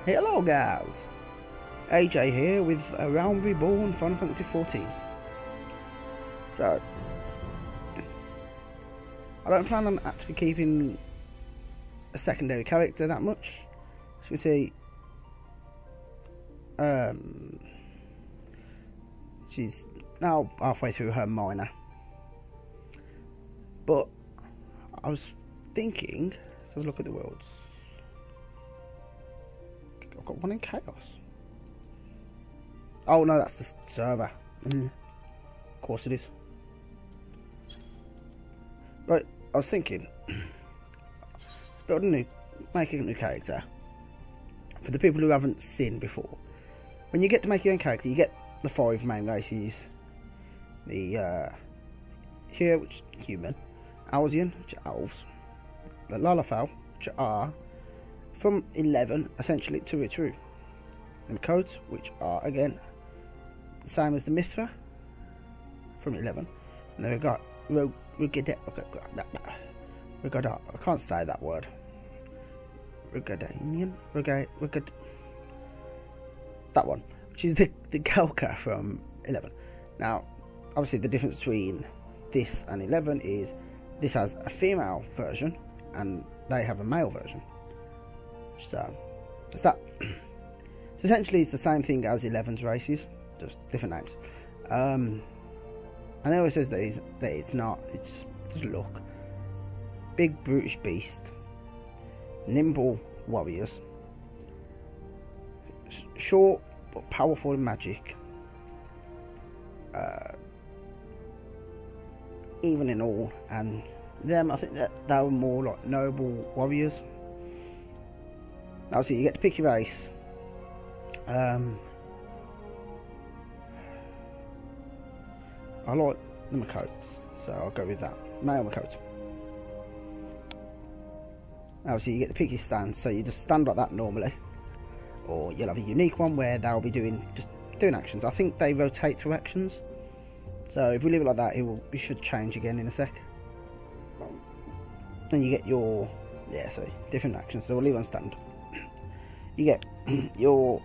Hello guys, AJ here with a Realm Reborn Final Fantasy XIV. So, I don't plan on actually keeping a secondary character that much. As you can see, she's now halfway through her minor. But I was thinking, let's have a look at the worlds. I've got one in Chaos. Oh no, that's the server. Of course it is. Right, I was thinking, making a new character. For the people who haven't seen before, when you get to make your own character, you get the 5 main races. The here, which is human, Alzian, which are elves, the Lalafell, which are from 11 essentially to through, and codes, which are again the same as the Mithra from 11. And then we've got I can't say that word. That one, which is the Galka from 11. Now, obviously, the difference between this and 11 is this has a female version and they have a male version. So, it's that. So essentially, it's the same thing as 11's races, just different names. And it always says that it's not. It's just look. Big brutish beast, nimble warriors, short but powerful in magic, even in all, and them I think that they were more like noble warriors. Obviously you get to pick your race. I like the Makotes, so I'll go with that. Male Makote. Obviously you get to pick your stance, so you just stand like that normally, or you'll have a unique one where they'll be doing actions. I think they rotate through actions, so if we leave it like that, it should change again in a sec. Then you get your different actions, so we'll leave on stand. You get your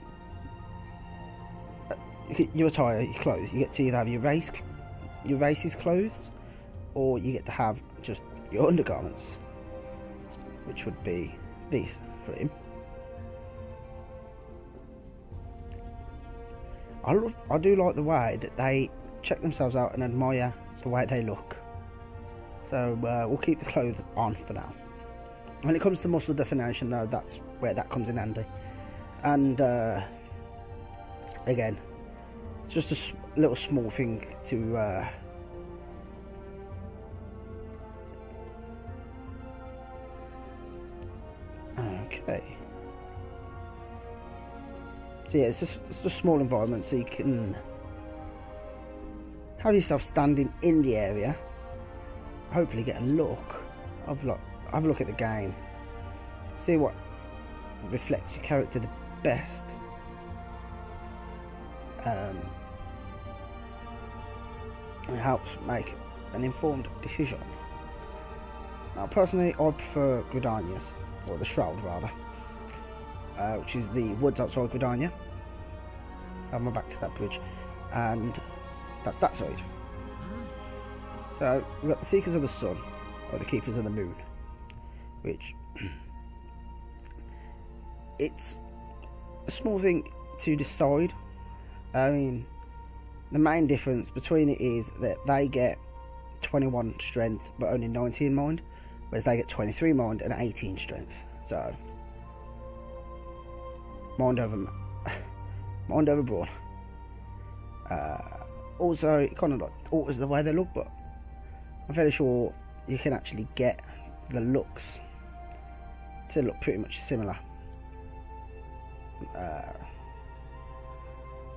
attire, your clothes. You get to either have your race's clothes, or you get to have just your undergarments, which would be these for him. I do like the way that they check themselves out and admire the way they look. So we'll keep the clothes on for now. When it comes to muscle definition, though, that's where that comes in handy. And again, it's just a little small thing to okay. So yeah, it's just a small environment, so you can have yourself standing in the area. Hopefully, get a look. Have a look at the game. See what reflects your character the best. It helps make an informed decision. Now, personally, I prefer Gridania's, or the Shroud rather, which is the woods outside Gridania. I have my back to that bridge, and that's that side. So we've got the Seekers of the Sun, or the Keepers of the Moon, which it's a small thing to decide. I mean, the main difference between it is that they get 21 strength but only 19 mind, whereas they get 23 mind and 18 strength. So mind over brawn. Also, it kind of like alters the way they look, but I'm fairly sure you can actually get the looks to look pretty much similar.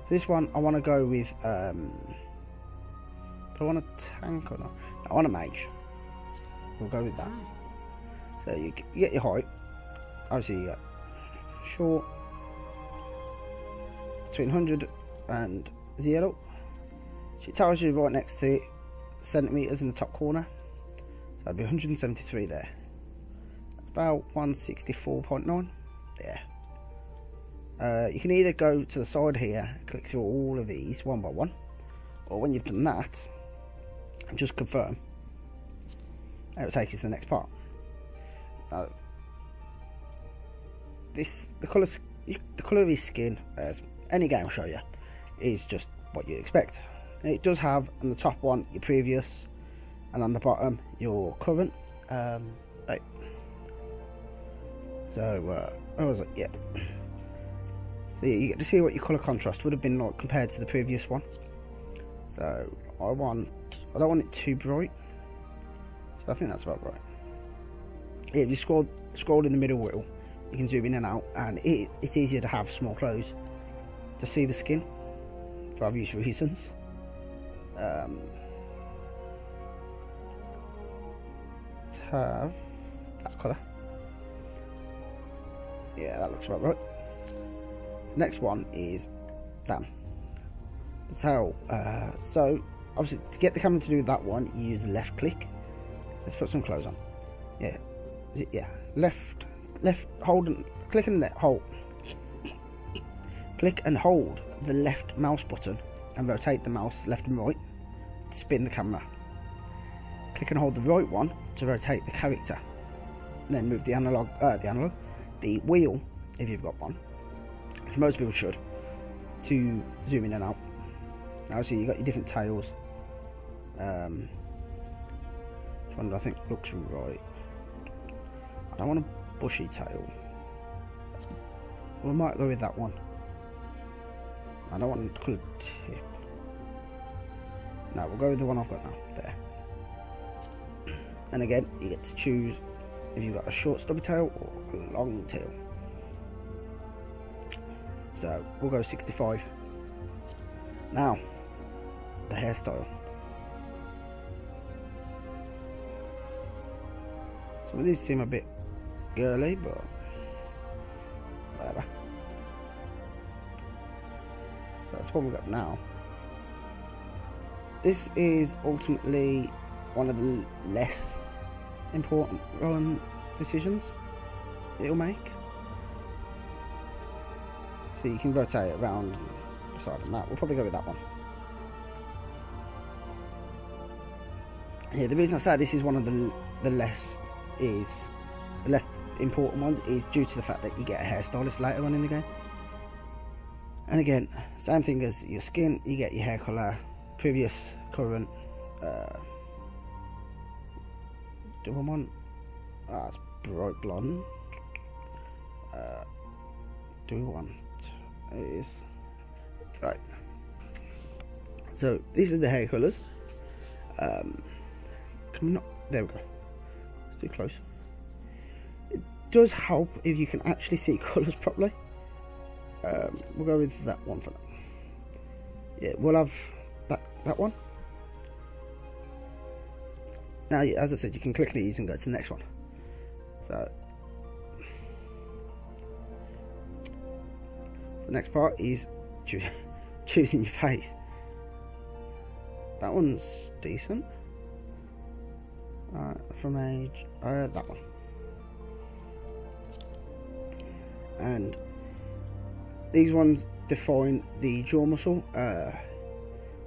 This one I want to go with do I want a tank or not? I want a mage. We'll go with that. So you get your height. Obviously you got short, between 100 and 0. It tells you right next to it, centimeters in the top corner. So that'd be 173 there. About 164.9. Yeah. You can either go to the side here, click through all of these one by one, or when you've done that, just confirm. It will take you to the next part. The colour of his skin, as any game will show you, is just what you expect. And it does have on the top one your previous, and on the bottom your current. Right. So what was it? Yeah. So yeah, you get to see what your colour contrast would have been like compared to the previous one. So I don't want it too bright. So I think that's about right. Yeah, if you scroll in the middle wheel, you can zoom in and out, and it's easier to have small clothes to see the skin for obvious reasons. Let's have that colour. Yeah, that looks about right. The next one is the tail. So obviously to get the camera to do that one, you use left click. Let's put some clothes on. Yeah, is it? Yeah, left hold and click and hold. Click and hold the left mouse button and rotate the mouse left and right to spin the camera. Click and hold the right one to rotate the character. And then move the wheel, if you've got one, which most people should, to zoom in and out. Now see, you got your different tails. Which one do I think looks right? I don't want a bushy tail. We might go with that one. I don't want to call it tip. No, we'll go with the one I've got now. There. And again, you get to choose if you've got a short stubby tail or a long tail. So we'll go 65. Now, the hairstyle. Some of these seem a bit girly, but whatever. So that's what we've got now. This is ultimately one of the less important decisions it'll make. So you can rotate it around and decide on that. We'll probably go with that one. Yeah, the reason I say this is one of the less important ones is due to the fact that you get a hairstylist later on in the game. And again, same thing as your skin, you get your hair colour, previous, current. Do I want? It's bright blonde. Do we want? It is right. So these are the hair colours. Can we not? There we go. It's too close. It does help if you can actually see colours properly. We'll go with that one for now. Yeah, we'll have that one. Now, as I said, you can click these and go to the next one. So the next part is choosing your face. That one's decent. From age, that one. And these ones define the jaw muscle. That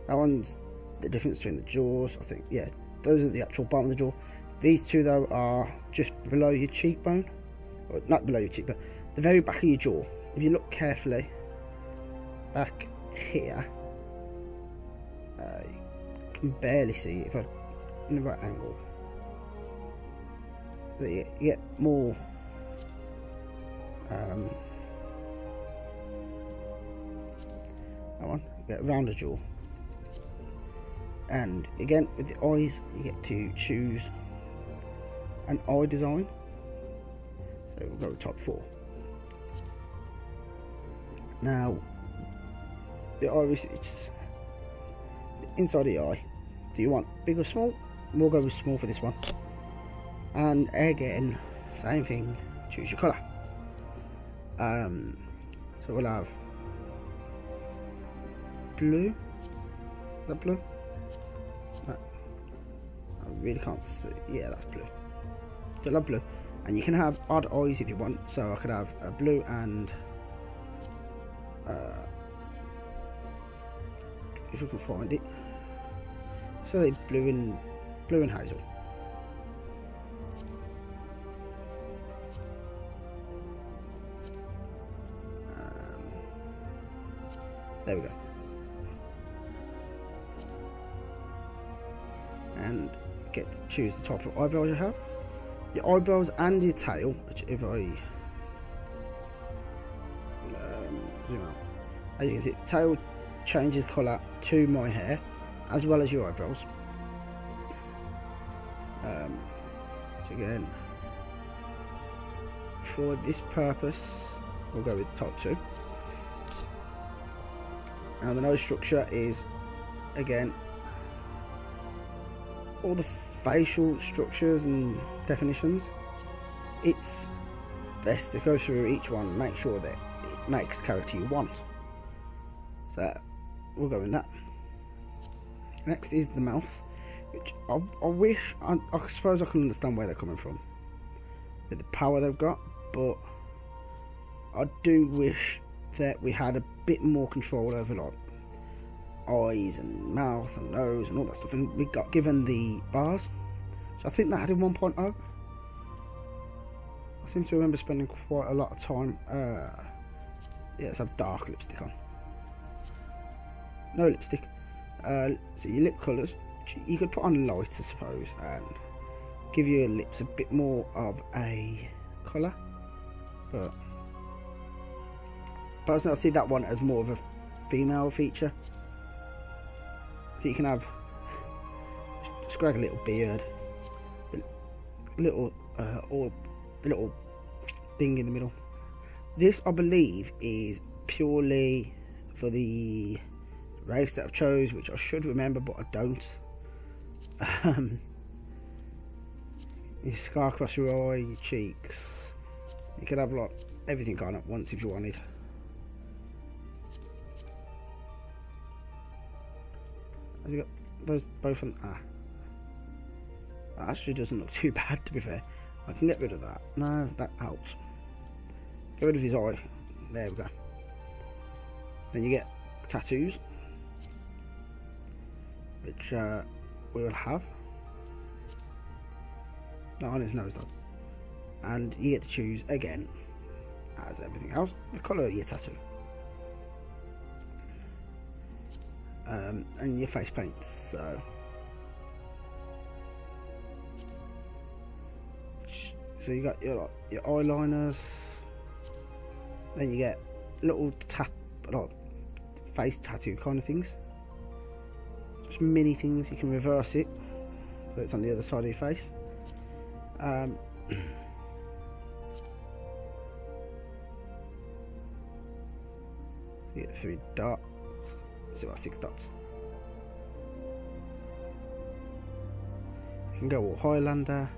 one's the difference between the jaws, I think. Yeah, those are the actual bottom of the jaw. These two, though, are just below your cheekbone. Or not below your cheekbone, the very back of your jaw. If you look carefully back here, you can barely see it if I'm in the right angle. So you get more that one, you get a rounder jaw. And again, with the eyes, you get to choose an eye design. So we'll go with top 4. Now, the iris, it's inside the eye. Do you want big or small? We'll go with small for this one. And again, same thing, choose your colour. So we'll have blue. Is that blue? No, I really can't see. Yeah, that's blue. So I love blue. And you can have odd eyes if you want. So I could have a blue and if we can find it. So it's blue and hazel. There we go. And get to choose the type of eyebrows you have. Your eyebrows and your tail, which if I zoom out, as you can see, tail changes colour to my hair, as well as your eyebrows. So again, for this purpose, we'll go with type 2. Now the nose structure is, again, all the facial structures and definitions. It's best to go through each one and make sure that it makes the character you want. So we'll go in that. Next is the mouth, which I suppose I can understand where they're coming from with the power they've got, but I do wish that we had a bit more control over like eyes and mouth and nose and all that stuff, and we got given the bars, so I think that had in 1.0. I seem to remember spending quite a lot of time yeah, let's have dark lipstick on. No lipstick. So your lip colours, you could put on light, I suppose, and give your lips a bit more of a colour, but personally I see that one as more of a female feature. So you can have scrag a little beard, a little or a little thing in the middle. This, I believe, is purely for the race that I've chose, which I should remember, but I don't. Your scar across your eye, your cheeks. You could have like everything on at once if you wanted. Has he got those both on? That actually doesn't look too bad, to be fair. I can get rid of that. No, that helps. Get rid of his eye. There we go. Then you get tattoos, which we will have. Not on his nose though. And you get to choose again, as everything else, the colour of your tattoo. And your face paints, so you got your eyeliners, then you get little face tattoo kind of things, just mini things. You can reverse it so it's on the other side of your face. You get 3 dots. So about 6 dots. You can go all Highlander,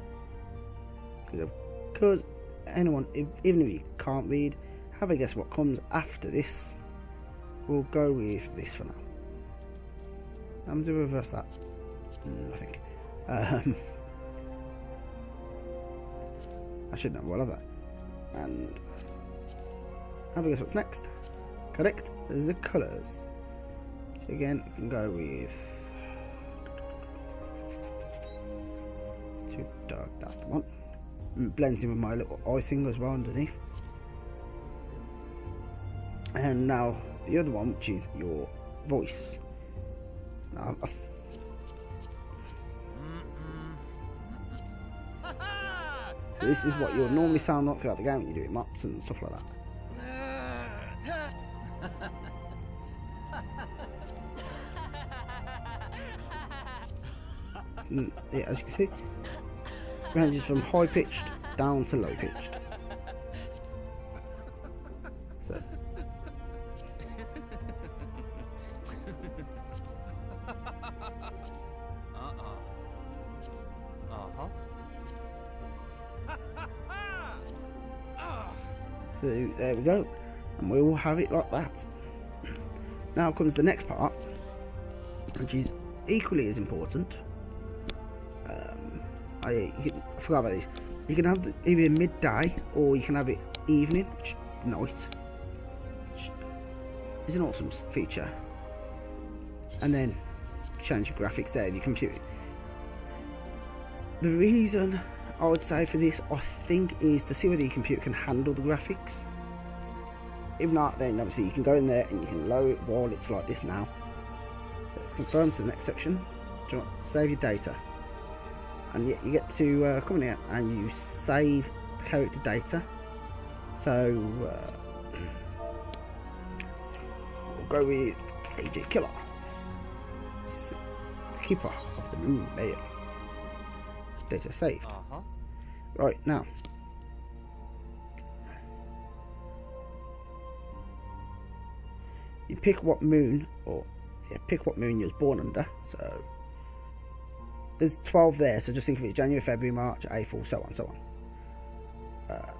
because anyone, even if you can't read, have a guess what comes after this. We'll go with this for now. I'm going to reverse that. Nothing. I should know all of that. And have a guess what's next. Correct. There's the colours. So again, you can go with 2 dark. That's the one. Blends in with my little eye thing as well underneath. And now the other one, which is your voice. Now, so this is what you'll normally sound like throughout the game when you're doing mods and stuff like that. Yeah, as you can see, ranges from high pitched down to low pitched. So so there we go, and we will have it like that. Now comes the next part, which is equally as important. I forgot about this. You can have either midday or you can have it evening, which night, which is an awesome feature. and then change your graphics there of your computer. The reason I would say for this, I think, is to see whether your computer can handle the graphics. If not, then obviously you can go in there and you can lower it while it's like this now. So let's confirm to the next section. Do you want to save your data? And you get to come in here and you save character data. So we'll go with Ajkiller, keeper of the moon mail. Data saved. Right, now you pick what moon, pick what moon you was born under. So there's 12 there, so just think of it: January, February, March, April, so on, so on.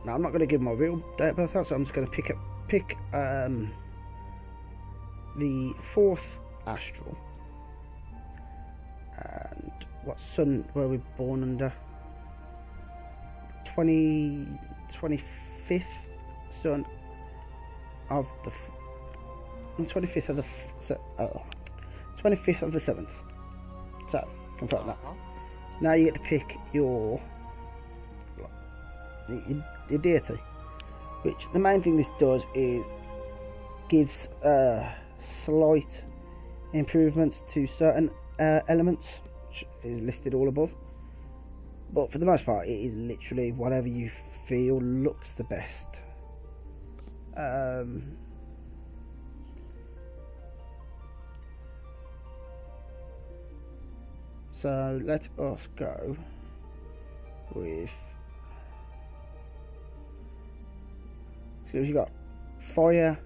Now I'm not going to give my real date of birth out, so I'm just going to pick the 4th astral. And what sun were we born under? 25th sun of the 25th of the 25th of the 7th. So confirm that. Now you get to pick your deity, which the main thing this does is gives slight improvements to certain elements, which is listed all above, but for the most part it is literally whatever you feel looks the best. So let us go with, so you've got fire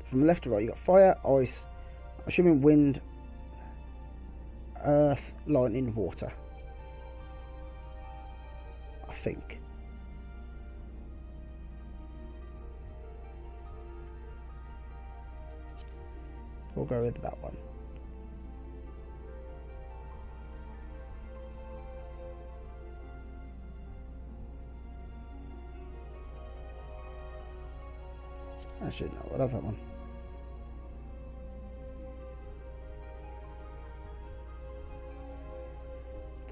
from left to right. You got fire, ice, I'm assuming wind, earth, lightning, water, I think. We'll go with that one. I should know. I'll have that one.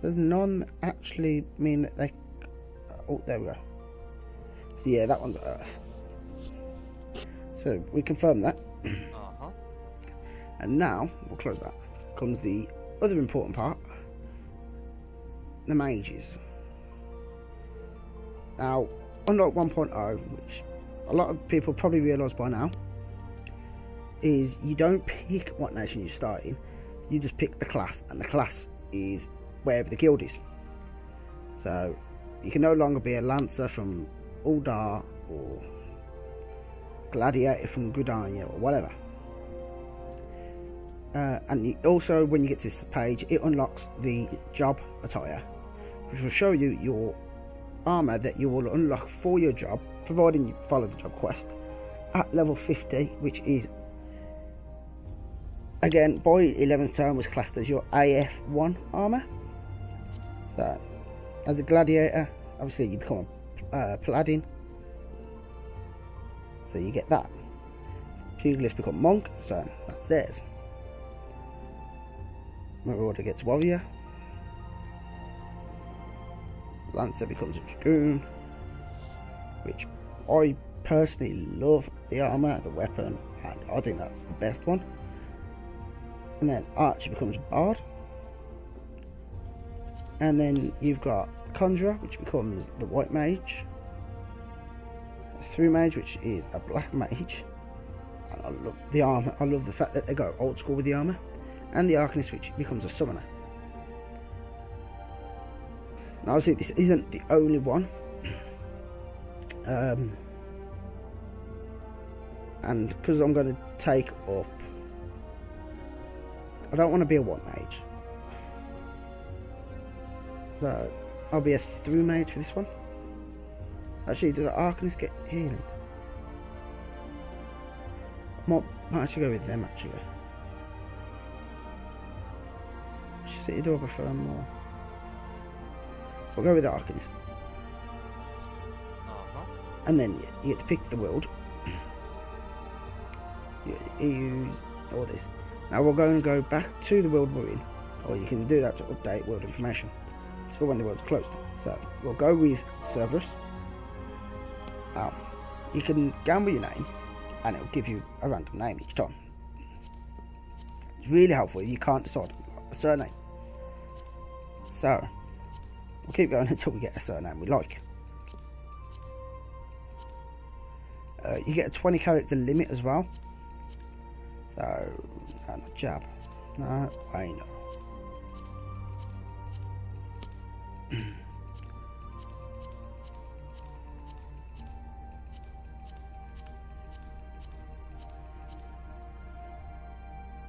Does none actually mean that they... Oh, there we go. So yeah, that one's Earth. So we confirm that. And now, we'll close that. Comes the other important part. The mages. Now, unlike 1.0, which a lot of people probably realise by now, is you don't pick what nation you start in. You just pick the class, and the class is wherever the guild is. So you can no longer be a lancer from Uldar or gladiator from Gridania or whatever. And also, when you get to this page, it unlocks the job attire, which will show you your armour that you will unlock for your job, providing you follow the job quest, at level 50, which is, again, by 11's turn, was classed as your AF1 armour. So, as a gladiator, obviously you become a paladin, so you get that. Pugilists become monk, so that's theirs. Marauder gets warrior. Lancer becomes a dragoon, which I personally love the armour, the weapon, and I think that's the best one. And then Archer becomes bard. And then you've got Conjurer, which becomes the white mage. Through mage, which is a black mage. And I love the armour. I love the fact that they go old school with the armour. And the Arcanist, which becomes a summoner. Now, obviously, this isn't the only one. And because I'm going to take up, I don't want to be a white mage, so I'll be a through mage for this one. Actually, does the Arcanist get healing? Might actually go with them, actually. Which city do I prefer more? So I'll go with the Arcanist. And then you get to pick the world. You use all this. Now we're going to go back to the world we're in, or you can do that to update world information. It's for when the world's closed. So we'll go with Cerberus. Now you can gamble your name, and it'll give you a random name each time. It's really helpful. You can't decide a surname. So we'll keep going until we get a surname we like. You get a 20 character limit as well. So, no, not jab. No, I know.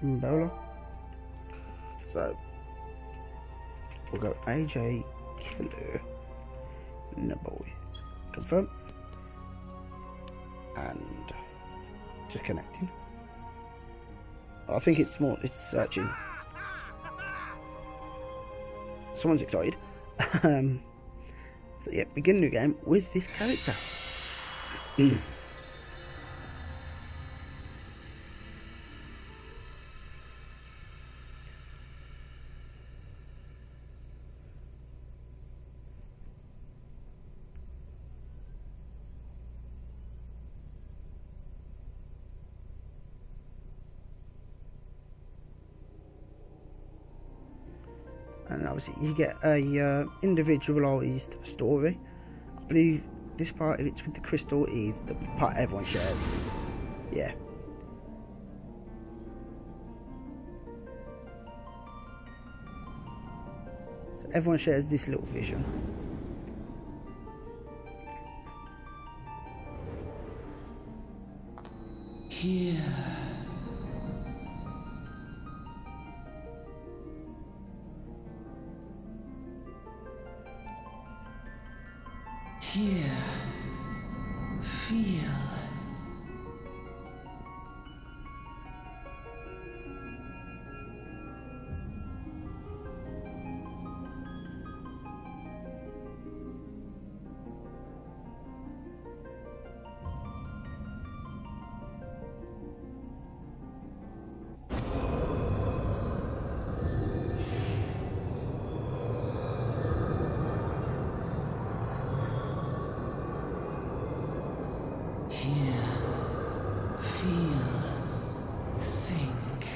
Bowler. So, we'll go Ajkiller. No boy. Confirm. And just connecting. I think it's searching. Someone's excited. So yeah, begin new game with this character. And obviously you get a individualised story. I believe this part, if it's with the crystal, is the part everyone shares. Yeah. Everyone shares this little vision. Here. Here, feel. Hear, feel, think.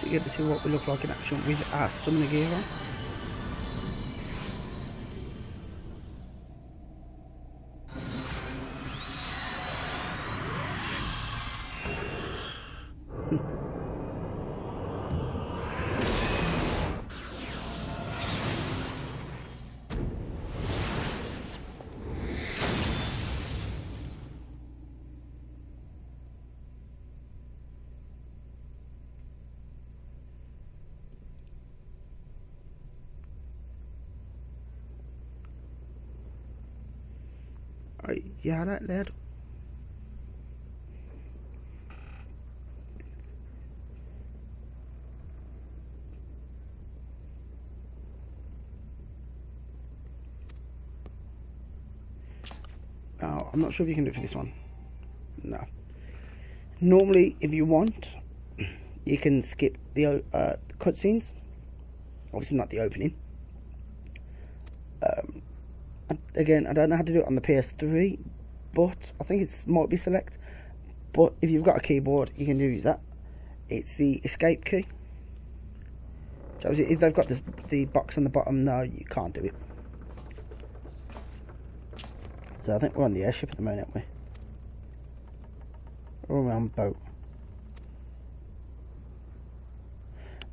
So you get to see what we look like in action with our summoner gear on. Yeah, that lad. Now, I'm not sure if you can do it for this one. No. Normally, if you want, you can skip the cutscenes. Obviously, not the opening. Again, I don't know how to do it on the PS3, but I think it might be select. But if you've got a keyboard, you can use that. It's the escape key. So if they've got the box on the bottom, no, you can't do it. So I think we're on the airship at the moment, aren't we? Or we're on boat.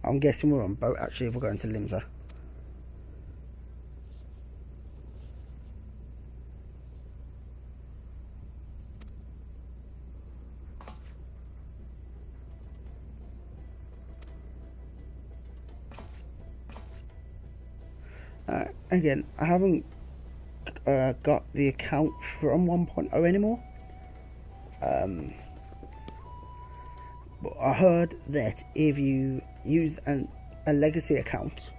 I'm guessing we're on boat actually if we're going to Limsa. Again, I haven't got the account from 1.0 anymore. But I heard that if you used a legacy account,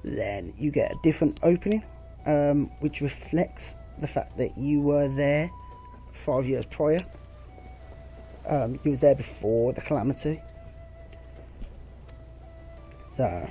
then you get a different opening, which reflects the fact that you were there 5 years prior. You was there before the calamity. So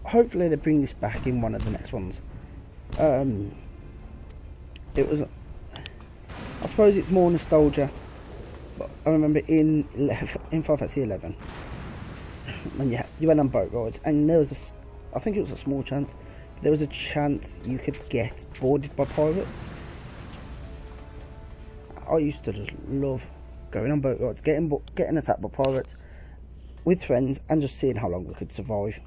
hopefully they bring this back in one of the next ones. It was, I suppose it's more nostalgia, but I remember in Final Fantasy XI when you went on boat rides, and there was I think it was a small chance, but there was a chance you could get boarded by pirates. I used to just love going on boat rides, getting attacked by pirates with friends, and just seeing how long we could survive.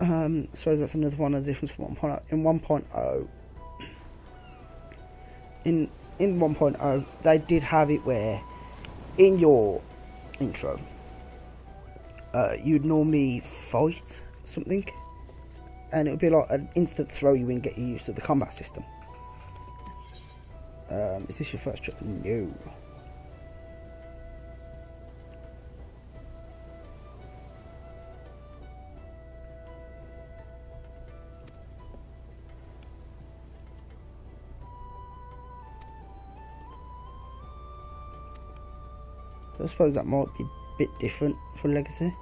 I suppose that's another one of the difference from 1.0. In 1.0, in 1.0, they did have it where in your intro, you'd normally fight something, and it would be like an instant throw you in, get you used to the combat system. Is this your first trip? No. I suppose that might be a bit different for Legacy.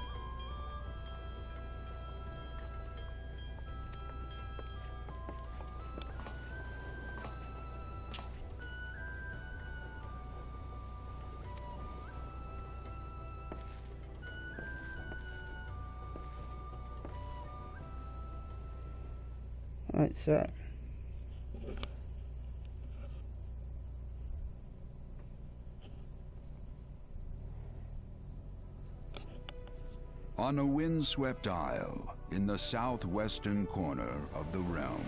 Right, so on a windswept isle in the southwestern corner of the realm,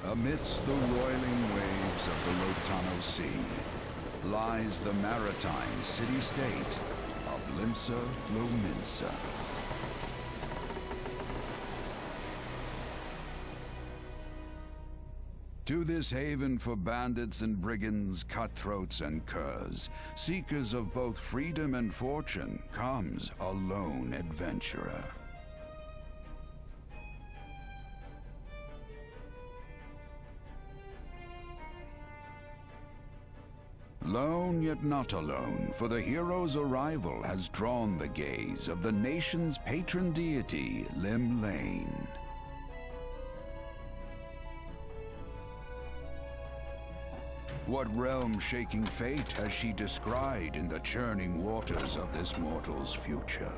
amidst the roiling waves of the Lotano Sea, lies the maritime city-state of Limsa Lominsa. To this haven for bandits and brigands, cutthroats and curs, seekers of both freedom and fortune, comes a lone adventurer. Lone yet not alone, for the hero's arrival has drawn the gaze of the nation's patron deity, Lim Lane. What realm-shaking fate has she descried in the churning waters of this mortal's future?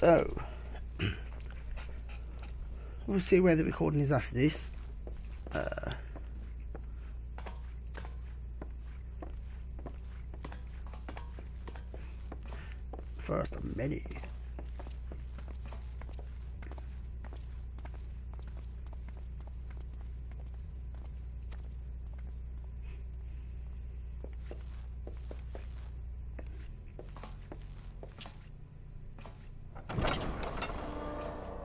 So, we'll see where the recording is after this. First, a menu.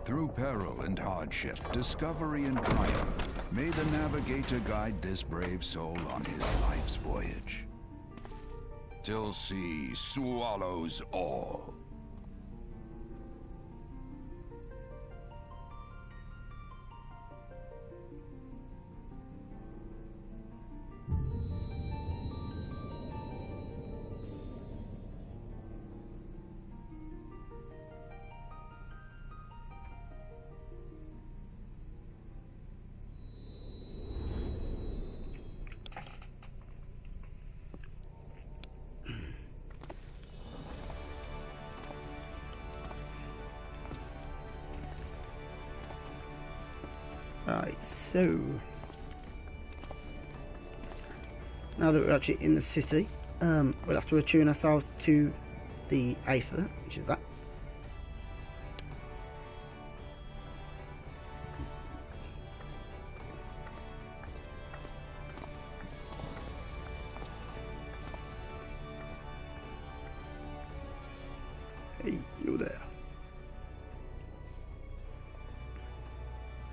Through peril and hardship, discovery and triumph, may the navigator guide this brave soul on his life's voyage. Till sea swallows all. Right, so now that we're actually in the city, we'll have to attune ourselves to the Aether, which is that. Hey, you there.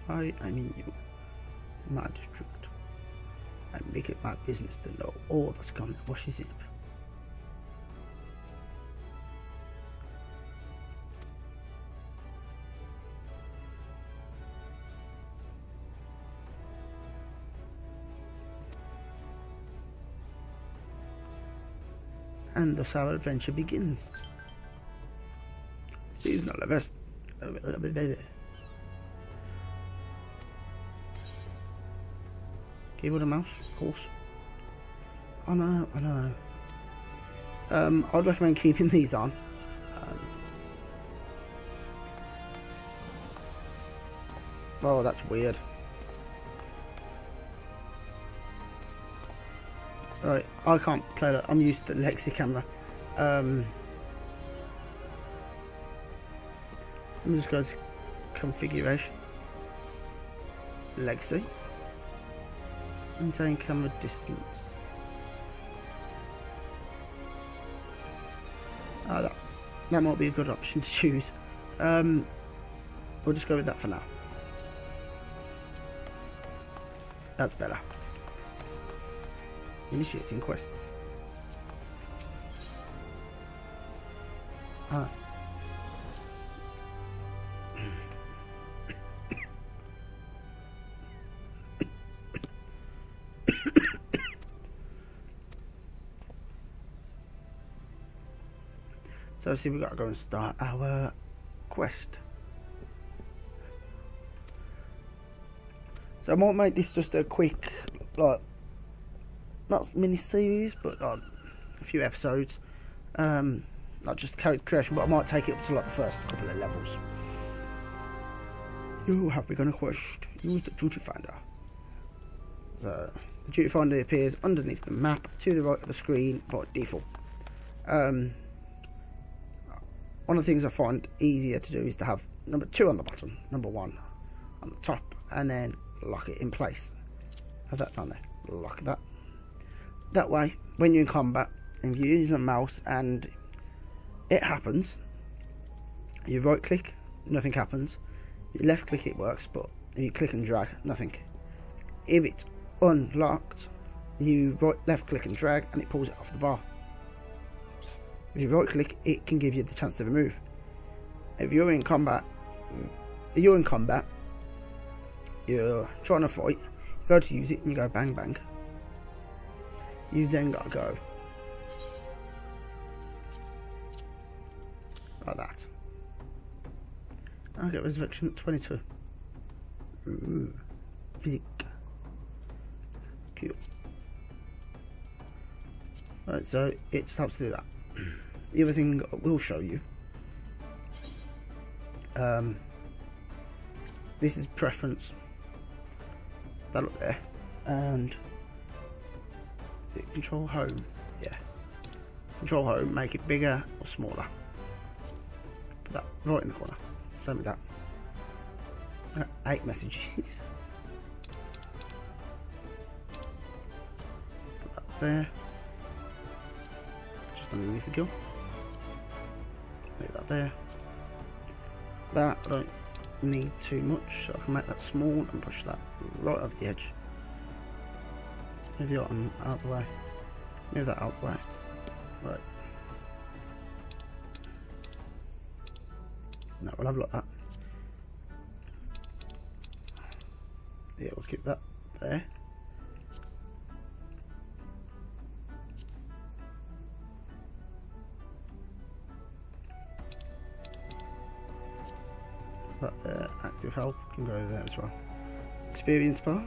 I mean you, my district. I make it my business to know all the scum that washes in. And thus our adventure begins. Seasonal best. Keyboard and mouse, of course. I know. I'd recommend keeping these on. Oh, that's weird. Right, I can't play that. I'm used to the Lexi camera. Let me just go to configuration. Lexi. Maintain camera distance. Oh, that might be a good option to choose. We'll just go with that for now. That's better. Initiating quests. Ah. So see, we got to go and start our quest. So I might make this just a quick, like, not mini series, but like a few episodes. Not just character creation, but I might take it up to like the first couple of levels. You have begun a quest. Use the duty finder. So the duty finder appears underneath the map to the right of the screen by default. One of the things I find easier to do is to have number 2 on the bottom, number 1 on the top, and then lock it in place. Have that down there. Lock that. That way, when you're in combat and you use a mouse and it happens, you right click, nothing happens. You left click, it works, but if you click and drag, nothing. If it's unlocked, you left click and drag and it pulls it off the bar. If you right click, it can give you the chance to remove. If you're in combat, you're trying to fight, you go to use it and you go bang bang. You then got to go like that. I'll get resurrection at 22. Ooh. Physique. Cool. Right, so it just helps to do that. The other thing I will show you This is preference. That up there, and control home. Yeah, control home. Make it bigger or smaller. Put that right in the corner. Same with that. 8 messages. Put that up there. Just underneath the gill. Leave that there. That I don't need too much, so I can make that small and push that right over the edge. Move the bottom out of the way. Move that out of the way. Right. No, we'll have a look at that. Yeah, we'll keep that there. But active help can go there as well. Experience bar.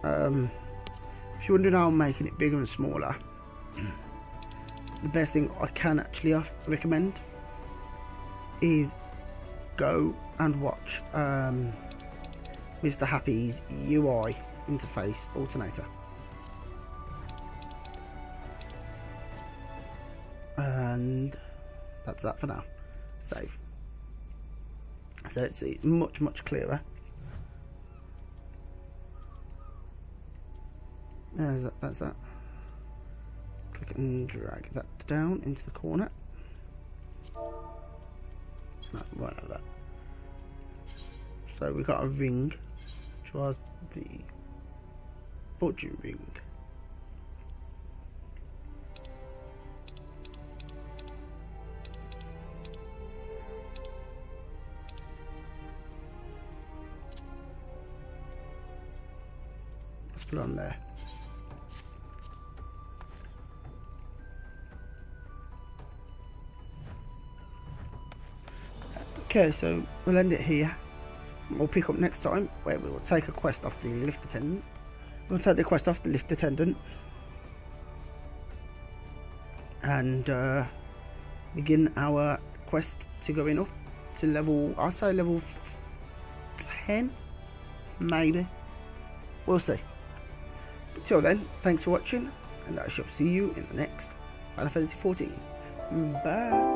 If you're wondering how I'm making it bigger and smaller, the best thing I can actually recommend is go and watch Mr. Happy's UI interface alternator. And that's that for now. Save. So it's much clearer. That's that. Click and drag that down into the corner. No, won't have that. So we've got a ring, which was the fortune ring. Let's put it on there. Okay, so we'll end it here. We'll pick up next time where we will take a quest off the lift attendant. We'll take the quest off the lift attendant and begin our quest to going up to level, I'd say level 10, maybe. We'll see. But till then, thanks for watching, and I shall see you in the next Final Fantasy XIV. Bye.